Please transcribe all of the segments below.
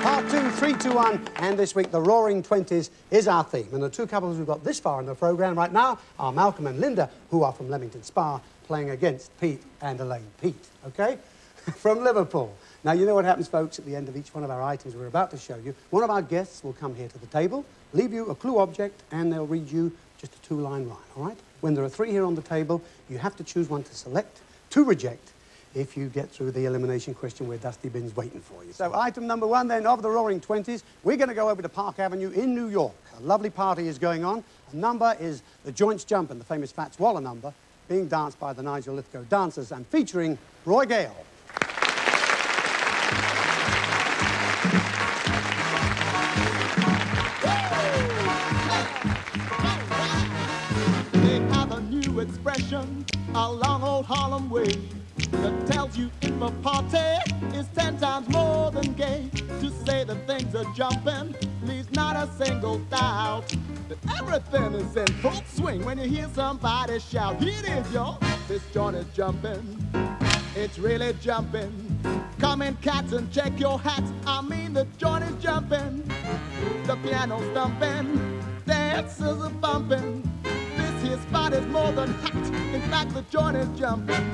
Part 2, 3, 2, 1, and this week the Roaring Twenties is our theme. And the two couples who've got this far in the programme right now are Malcolm and Linda, who are from Leamington Spa, playing against Pete and Elaine. Pete, OK? From Liverpool. Now, you know what happens, folks, at the end of each one of our items we're about to show you. One of our guests will come here to the table, leave you a clue object, and they'll read you just a two-line rhyme, all right? When there are three here on the table, you have to choose one to select, to reject, if you get through the elimination question where Dusty Bin's waiting for you. So item number one, then, of the Roaring Twenties, we're going to go over to Park Avenue in New York. A lovely party is going on. The number is the Joints Jumpin', the famous Fats Waller number, being danced by the Nigel Lithgow Dancers and featuring Roy Gale. They have a new expression along old Harlem way that tells you if a party is 10 times more than gay. To say that things are jumping leaves not a single doubt that everything is in full swing when you hear somebody shout, "Here it is, y'all! This joint is jumping. It's really jumping. Come in, cats, and check your hats. I mean, the joint is jumping. The piano's thumping. Dancers are bumping. This here spot is more than hot. In fact, the joint is jumping.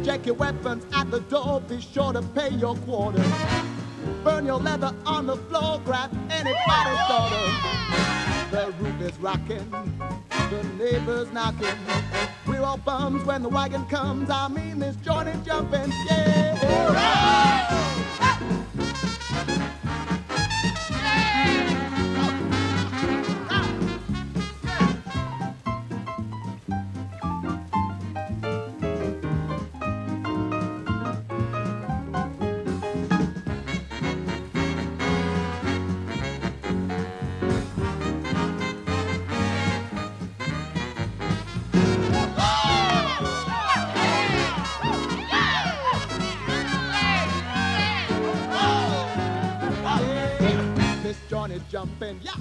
Check your weapons at the door. Be sure to pay your quarters. Burn your leather on the floor. Grab anybody's daughter. The roof is rocking. The neighbors knocking. We're all bums when the wagon comes. I mean, this joint is jumping. Yeah. Is jumping, yeah,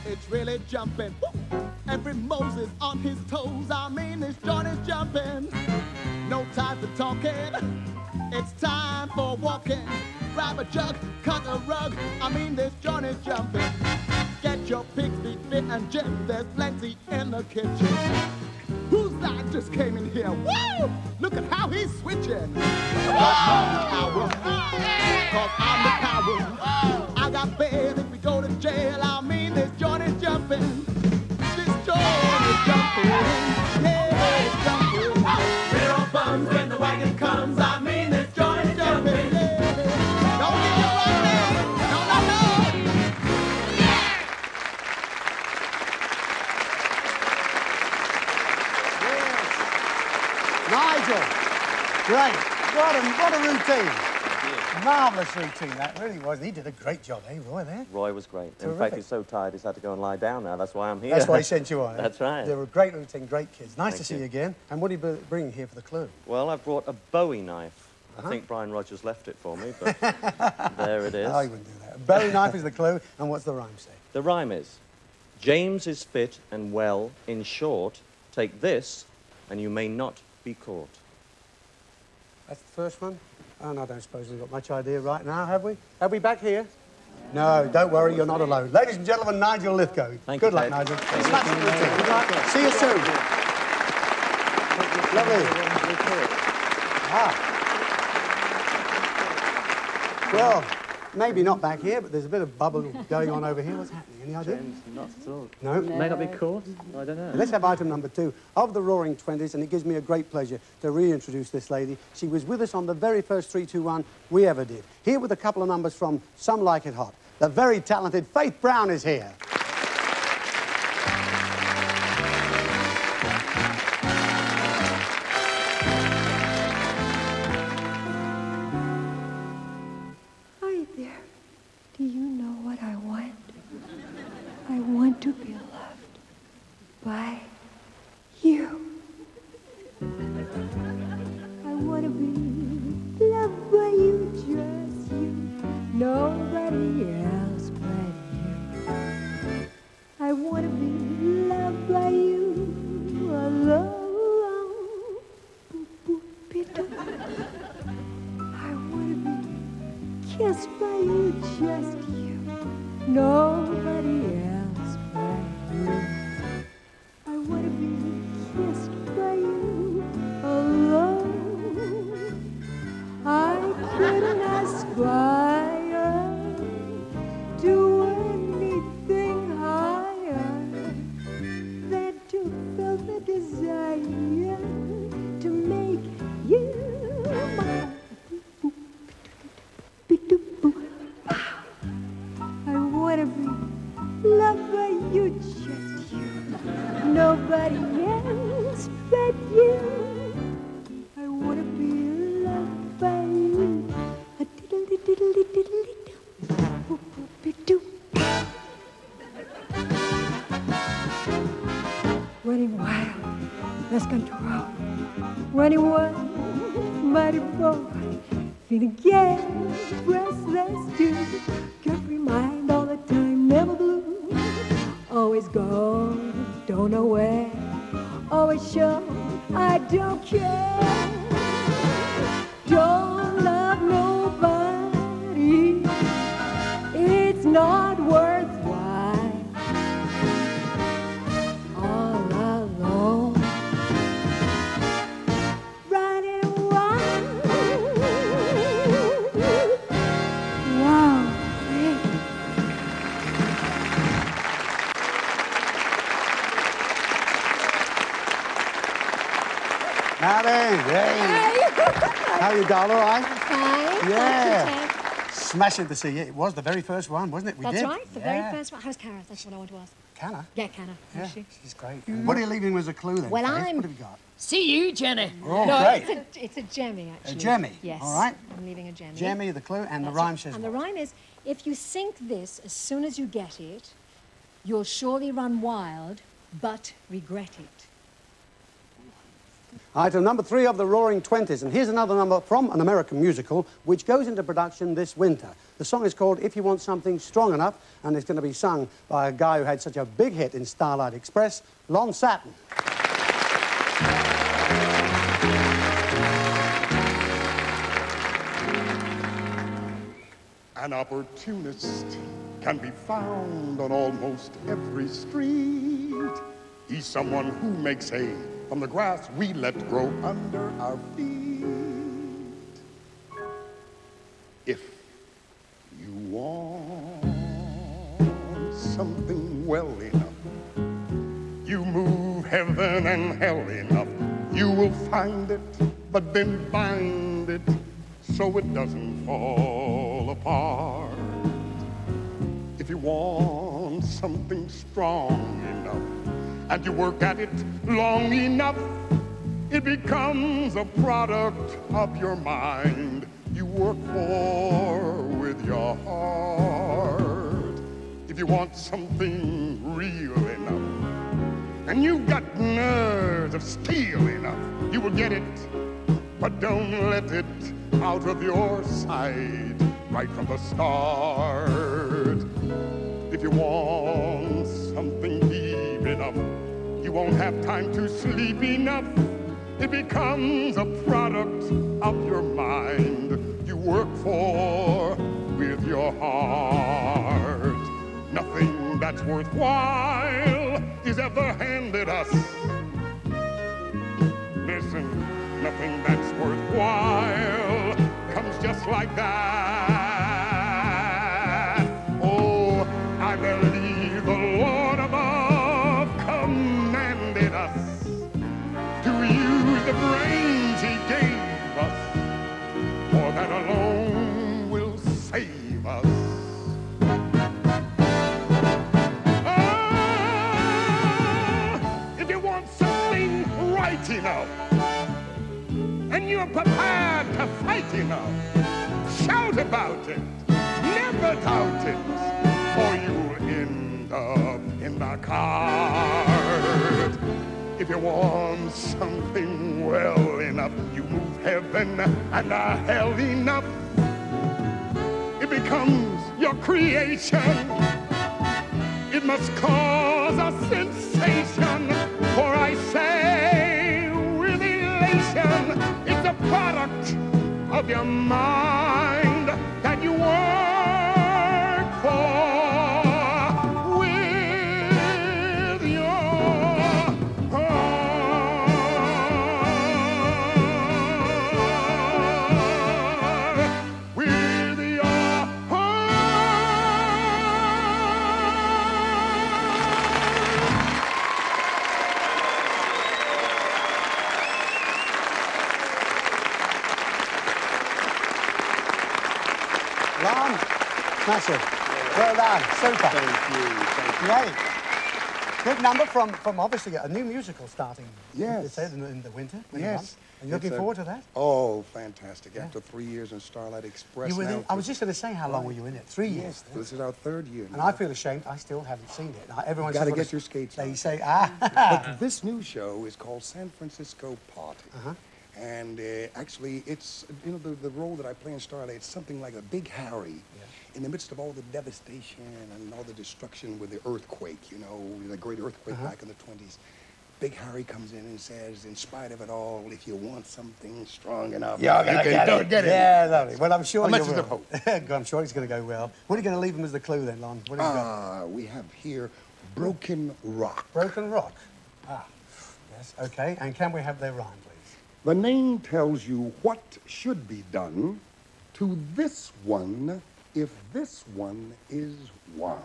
it's really jumping. Woo. Every Moses on his toes. I mean, this joint is jumping. No time for talking. It's time for walking. Grab a jug, cut a rug. I mean, this joint is jumping. Get your pig's feet fit and gym. There's plenty in the kitchen. Who's that just came in here? Woo! Look at how he's switching. Cause I'm the coward. I got bail if we go to jail. I mean, this joint is jumping. This joint is jumping. Yeah, it's jumping. We're all bums when the wagon comes. I mean, this joint is jumping. Yeah. Don't get your right man. No, no, no. Yeah. Nigel, great. What a routine. Marvellous routine, that really was. He did a great job, eh, Roy, there? Roy was great. Terrific. In fact, he's so tired he's had to go and lie down now. That's why I'm here. That's why he sent you on. That's right. They were a great routine, great kids. Nice Thank to see you. you again. And what are you bringing here for the clue? Well, I've brought a Bowie knife. I think Brian Rogers left it for me, but there it is. Oh, he wouldn't do that. A Bowie knife is the clue, and what's the rhyme say? The rhyme is, James is fit and well. In short, take this, and you may not be caught. That's the first one? Oh, no, I don't suppose we've got much idea right now, have we? Have we back here? No, don't worry, you're not alone. Ladies and gentlemen, Nigel Lithgow. Good luck, Nigel. Good luck. See you soon. Lovely. Well, maybe not back here, but there's a bit of bubble going on over here. What's happening? Any idea? James, not at all. No? May not be caught? I don't know. Let's have item number 2 of the Roaring Twenties, and it gives me a great pleasure to reintroduce this lady. She was with us on the very first 3, 2, 1 we ever did. Here with a couple of numbers from Some Like It Hot. The very talented Faith Brown is here. Hi there. Do you know what I want? I want to be loved by you. I want to be loved by you, just you. Nobody else but you. just you, nobody else but you. I want to be kissed by you alone. I couldn't aspire to anything higher than to feel the desire to make you my. I want to be loved by you, just you, nobody else but you. I want to be loved by you. A diddly diddly diddly doo, boop doo. Running wild, lost control. Running wild, mighty boy. Feeling gay, restless too. Can't be mind all the time, never blue. Always gone, don't know where. Always sure, I don't care. Don't love nobody. It's not worthwhile. All alone. Running wild. Wow, great. Now then, hey. How are you, doll? All right? Fine. Yeah. Smashing to see you. It was the very first one, wasn't it? We That's did. right, the very first one. How's Cara? That's what I want to ask. Canna? Yeah, Cara. Yeah, How's she? she's great. What are you leaving as a clue then? Well, Faith? I'm- What have you got? See you, Jenny. Oh, no, great. it's a Jemmy, actually. A Jemmy? Yes. All right. I'm leaving a Jemmy. Jemmy, the clue, and the That's rhyme it. says And what? the rhyme is, if you sink this as soon as you get it, you'll surely run wild, but regret it. Item number 3 of the Roaring Twenties, and here's another number from an American musical which goes into production this winter. The song is called If You Want Something Strong Enough, and it's going to be sung by a guy who had such a big hit in Starlight Express, Lon Satin. An opportunist can be found on almost every street. He's someone who makes hay from the grass we let grow under our feet. If you want something well enough, you move heaven and hell enough, you will find it, but then bind it so it doesn't fall apart. If you want something strong enough and you work at it long enough, it becomes a product of your mind you work for with your heart. If you want something real enough and you've got nerves of steel enough, you will get it, but don't let it out of your sight right from the start. If you want something deep enough, you won't have time to sleep enough. It becomes a product of your mind you work for with your heart. Nothing that's worthwhile is ever handed us. Listen, nothing that's worthwhile comes just like that. Oh, I believe the Lord above commanded us to use the brains he gave us, for that alone will save us. If you want something right enough, and you're prepared to fight enough, shout about it, never doubt it, or you'll end up in the cart. If you want something well enough, you move heaven and hell enough, it becomes your creation. It must cause a sensation, for I say with elation, it's a product of your mind that you work Smashing. Well done. Super. Thank you. Great. Good number from obviously a new musical starting. Yes. In the winter. Yes. And you're looking forward to that? Oh, fantastic. After 3 years in Starlight Express You were now. in, I was just going to say, how long were you in it? 3 years. Yes, this is our 3rd year And now. I feel ashamed. I still haven't seen it. Now, everyone Gotta says, get your skates They on. say, But this new show is called San Francisco Party. And actually, it's, you know, the role that I play in Starlight, it's something like a Big Harry in the midst of all the devastation and all the destruction with the earthquake, you know, the great earthquake back in the 20s. Big Harry comes in and says, in spite of it all, if you want something strong enough, you can get it. Yeah, lovely. Well, I'm sure A you message will. of hope. I'm sure it's going to go well. What are you going to leave them as the clue then, Lon? What have you got? We have here Broken Rock. Broken Rock. Yes, okay. And can we have their rhyme, please? The name tells you what should be done to this one if this one is won.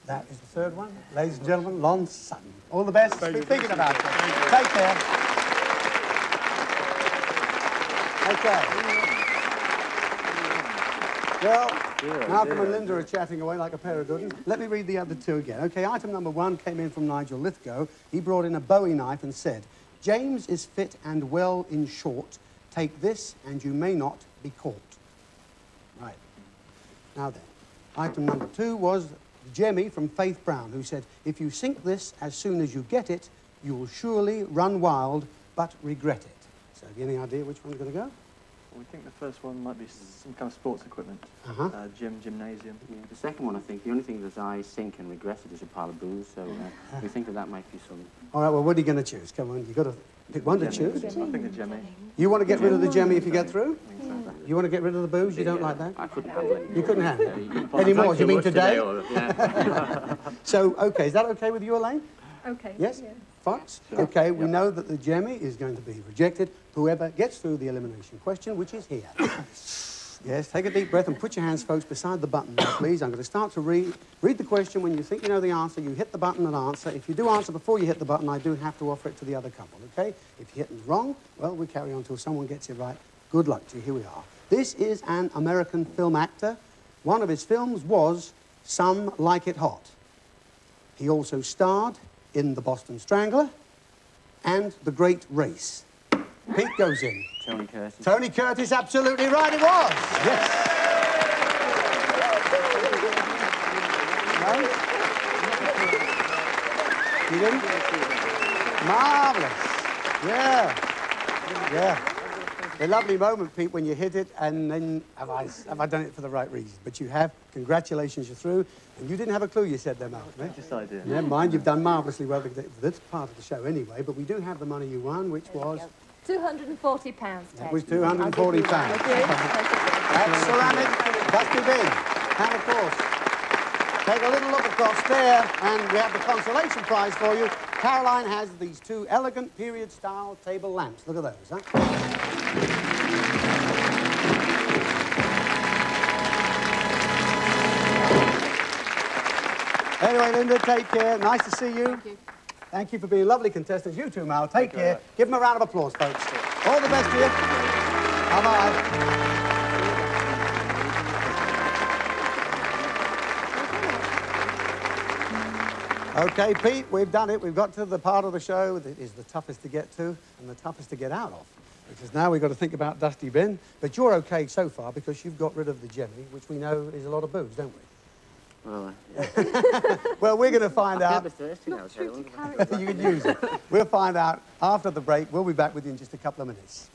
That is the third one. Ladies and gentlemen, Lon Sutton. All the best. Thank Be you. thinking about it. Thank you. Take care. Okay. Well, Malcolm and Linda are chatting away like a pair of good ones. Let me read the other two again. Okay, item number 1 came in from Nigel Lithgow. He brought in a Bowie knife and said, James is fit and well in short. Take this and you may not be caught. Right. Now then, item number 2 was Jemmy from Faith Brown, who said, if you sink this as soon as you get it, you will surely run wild but regret it. So have you any idea which one's going to go? We think the first one might be some kind of sports equipment. Gymnasium. Yeah, the second one, I think, the only thing that I sink and regret it is a pile of booze, so we think that might be some... All right, well, what are you going to choose? Come on, you've got to pick one to choose. I think the Jemmy. You want to get rid of the Jemmy if you get through? You want to get rid of the booze? You don't like that? I couldn't handle it. You couldn't handle it? Any more? Do you mean today? So, okay, is that okay with you, Elaine? Okay. Yes? Fox? Okay, we know that the Jemmy is going to be rejected. Whoever gets through the elimination question, which is here. Yes, take a deep breath and put your hands, folks, beside the button there, please. I'm going to start to read the question. When you think you know the answer, you hit the button and answer. If you do answer before you hit the button, I do have to offer it to the other couple, okay? If you hit it wrong, well, we carry on until someone gets it right. Good luck to you. Here we are. This is an American film actor. One of his films was Some Like It Hot. He also starred in The Boston Strangler and The Great Race. Pete goes in. Tony Curtis. Tony Curtis, absolutely right, it was. Yes. No? You didn't? Marvellous. Yeah. Yeah. A lovely moment, Pete, when you hit it, and then have I done it for the right reason? But you have. Congratulations, you're through. And you didn't have a clue, you said there, Malcolm. Eh? Just idea. Never mind, you've done marvellously well for this part of the show anyway, but we do have the money you won, which was... £240, That was £240. Thank you. That's ceramic, dusty bin. And of course, take a little look across there, and we have the consolation prize for you. Caroline has these 2 elegant period-style table lamps. Look at those, huh? Anyway, Linda, take care. Nice to see you. Thank you. Thank you for being lovely contestants. You too, Mal. Take care. Give them a round of applause, folks. All the best to you. Bye-bye. Okay, Pete, we've done it. We've got to the part of the show that is the toughest to get to and the toughest to get out of. Because now we've got to think about Dusty Bin. But you're okay so far because you've got rid of the Jemmy, which we know is a lot of booze, don't we? Well, Well, we're going to find I'll out. be thirsty now, so You can use it. We'll find out after the break. We'll be back with you in just a couple of minutes.